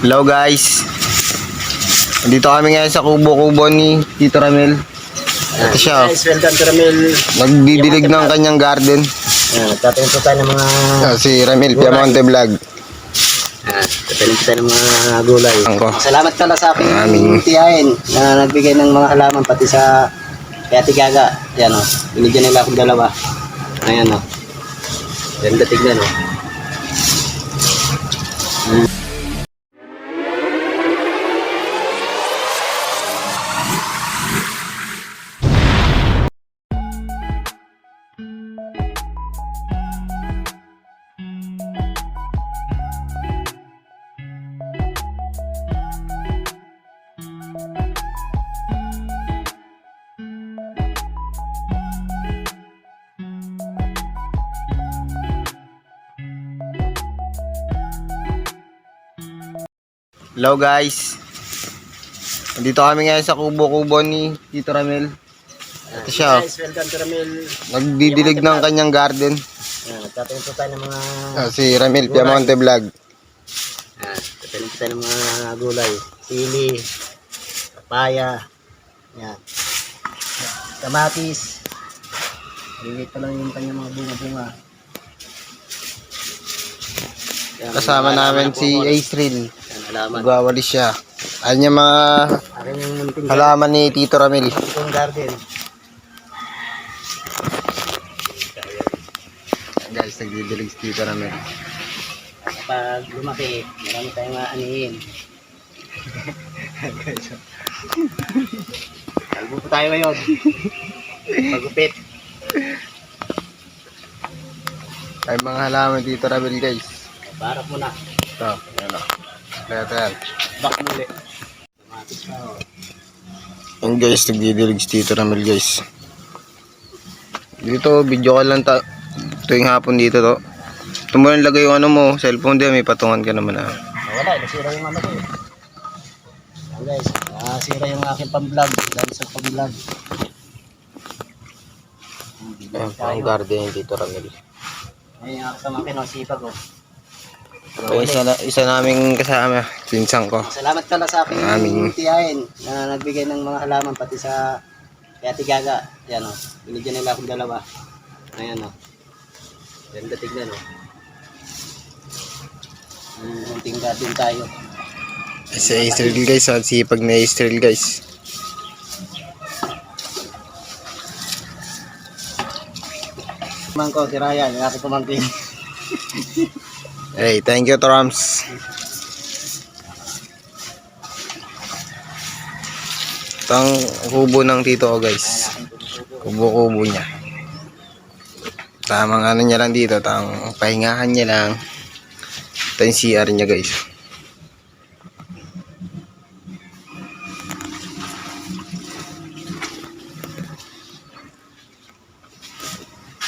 Hello guys. Dito kami ngayon sa kubo-kubo ni Tito Ramil. Ito siya. Guys, welcome to Ramil. Nagdidilig ng kanyang garden. Tatanong po tayo ng mga... Si Ramil Piamonte Vlog. Tatanong po tayo ng mga gulay. Angko. Salamat pala sa aking Aming tiyahin na nagbigay ng mga halaman pati sa Ate Gaga. Yan o. Binigyan nila akong dalawa. Ayan o. Ganda tignan o. Hello guys. Dito kami ngayon sa kubo-kubo ni Tito Ramil. Ito siya. Guys, welcome to Ramil. Nagdidilig ng kanyang garden. Tatanong po tayo ng mga... Si Ramil Piamonte Vlog. Tatanong po tayo ng mga gulay. Sili, papaya, yan. Kamatis. Lilit pa lang yung kanyang mga bunga-bunga. Yan, Kasama mga namin halaman si po, Aisril. yan, halaman. Magwawalis siya. Ayan yung mga Akin yung munting halaman ni Tito Ramil. munting garden. Guys, nagdidilig si Tito Ramil. Kapag lumaki, marami tayong aanihin. Kalbo po tayo ngayon. Pagupit. Ay mga halaman Tito Ramil guys. Barak mo na. Ito, yan o. Ito yan. Back muli. Kamatis pa o. Yan guys, nagdidilig si Tito Ramil guys. Dito, video ka lang tuwing hapon dito to. Ito mo lang lagay yung ano mo, cellphone din, may patungan ka naman Wala, nasira yung ano ko eh. Yan guys, nasira yung aking pang-vlog. Dahil sa pang-vlog. Ang garden yung Tito Ramil. Ay, yung kasama pinasipag o. Isa naming kasama, pinsang ko. Salamat pala sa aking Aming tiyahin na nagbigay ng mga halaman pati sa Ate Gaga. Yan o. Binigyan nila akong dalawa. Ayan o. Ganda tignan o. Munting garden tayo. si Israel guys, ang sipag na Israel guys. Man ko, si Ryan, yung aking pamangkin. Hey, thank you Torams. Ito ang kubo ng tito ko guys. Kubo-kubo niya. Tamang ano niya lang dito, tamang pahingahan niya lang. Ito yung CR niya guys.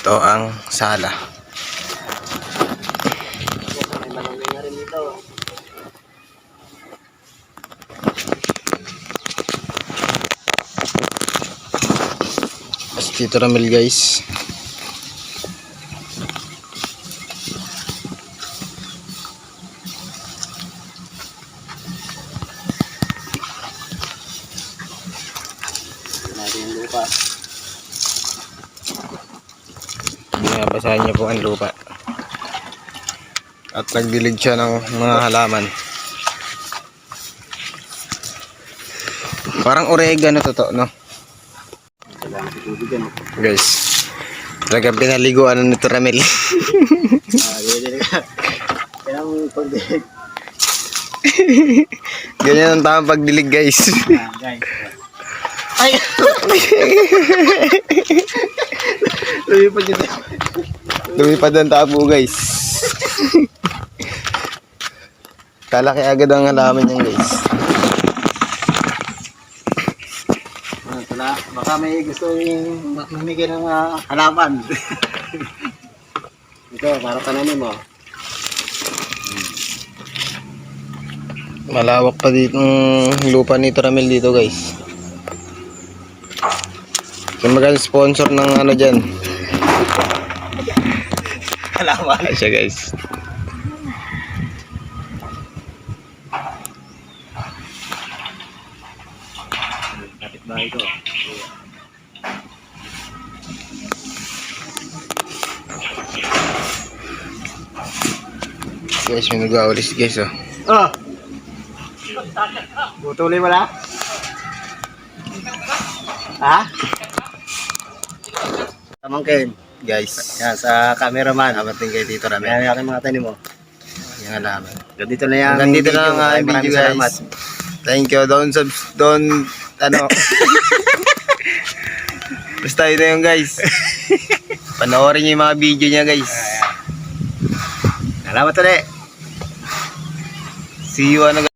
Ito ang sala. May malunggay na rin dito. Mas Tito Ramil guys. Natin yung lupa. Binabasahan niya po ang lupa. At nagdilig siya ng mga halaman. Parang oregano to, no? Kailangan sa tubig yan. Guys, talagang pinaliguan ng Tito Ramil. Dili ka. Kailangan pag-dilig. Ganyan ang tamang pagdilig guys. Guys. Ay! Lumipad yun. Lumipad ang tabo guys. Kalaki agad ang halaman niyan guys. Baka may gusto yung mamigay ng halaman. Ito, para tananin mo. Malawak pa dito ang lupa ni Tito Ramil dito guys. Kung mag-sponsor ng ano dyan. Halaman. Ay siya guys. bahay ko. Guys, may nag-aawalis guys oh. Oh! Butuloy mo lang? Ha? Tamangkin. Guys, Yan, sa cameraman. abating kay Tito Ramel. Yan, yung aking mga tanim mo. Yung alaman. Ganito na yan. Hanggang dito na ang aking Maraming video salamat. guys. Thank you. Don't, ano. Basta yun na yun guys. Panoorin niyo yung mga video niya guys. Salamat ulit. See you ano guys.